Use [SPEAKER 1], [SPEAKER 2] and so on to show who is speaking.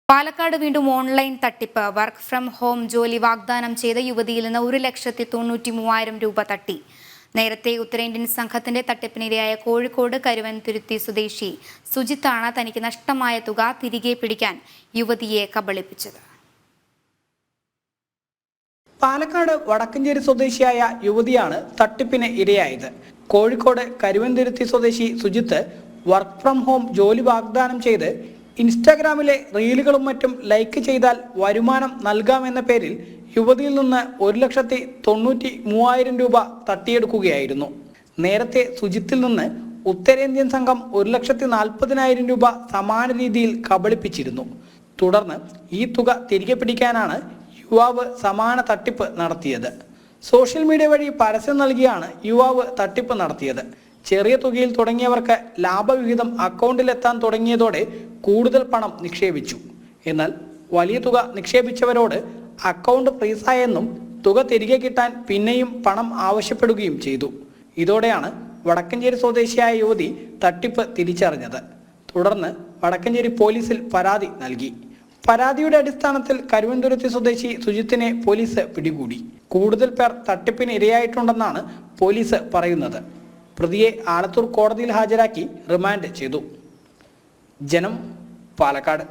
[SPEAKER 1] പാലക്കാട് വീണ്ടും ഓൺലൈൻ തട്ടിപ്പ്. Work from home ജോലി വാഗ്ദാനം ചെയ്ത യുവതിയിൽ നിന്ന് 1,93,000 രൂപ തട്ടി. നേരത്തെ ഉത്തരേന്ത്യൻ സംഘത്തിന്റെ തട്ടിപ്പിനിരയായ കോഴിക്കോട് കരുവൻതുരുത്തി സ്വദേശി സുജിത്താണ് തനിക്ക് നഷ്ടമായ തുക തിരികെ പിടിക്കാൻ യുവതിയെ കബളിപ്പിച്ചത്.
[SPEAKER 2] പാലക്കാട് വടക്കഞ്ചേരി സ്വദേശിയായ യുവതിയാണ് തട്ടിപ്പിന് ഇരയായത്. കോഴിക്കോട് കരുവൻതുരുത്തി സ്വദേശി സുജിത്ത് വർക്ക് ഫ്രം ഹോം ജോലി വാഗ്ദാനം ചെയ്ത് ഇൻസ്റ്റാഗ്രാമിലെ റീലുകളും മറ്റും ലൈക്ക് ചെയ്താൽ വരുമാനം നൽകാമെന്ന പേരിൽ യുവതിയിൽ നിന്ന് 1,93,000 രൂപ തട്ടിയെടുക്കുകയായിരുന്നു. നേരത്തെ സുജിത്തിൽ നിന്ന് ഉത്തരേന്ത്യൻ സംഘം 1,40,000 രൂപ സമാന രീതിയിൽ കബളിപ്പിച്ചിരുന്നു. തുടർന്ന് ഈ തുക തിരികെ പിടിക്കാനാണ് യുവാവ് സമാന തട്ടിപ്പ് നടത്തിയത്. സോഷ്യൽ മീഡിയ വഴി പരസ്യം നൽകിയാണ് യുവാവ് തട്ടിപ്പ് നടത്തിയത്. ചെറിയ തുകയിൽ തുടങ്ങിയവർക്ക് ലാഭവിഹിതം അക്കൗണ്ടിലെത്താൻ തുടങ്ങിയതോടെ കൂടുതൽ പണം നിക്ഷേപിച്ചു. എന്നാൽ വലിയ തുക നിക്ഷേപിച്ചവരോട് അക്കൗണ്ട് ഫ്രീസായെന്നും തുക തിരികെ കിട്ടാൻ പിന്നെയും പണം ആവശ്യപ്പെടുകയും ചെയ്തു. ഇതോടെയാണ് വടക്കഞ്ചേരി സ്വദേശിയായ യുവതി തട്ടിപ്പ് തിരിച്ചറിഞ്ഞത്. തുടർന്ന് വടക്കഞ്ചേരി പോലീസിൽ പരാതി നൽകി. പരാതിയുടെ അടിസ്ഥാനത്തിൽ കരുവൻതുരുത്തി സ്വദേശി സുജിത്തിനെ പോലീസ് പിടികൂടി. കൂടുതൽ പേർ തട്ടിപ്പിന് ഇരയായിട്ടുണ്ടെന്നാണ് പോലീസ് പറയുന്നത്. പ്രതിയെ ആലത്തൂർ കോടതിയിൽ ഹാജരാക്കി റിമാൻഡ് ചെയ്തു. ജനം, പാലക്കാട്.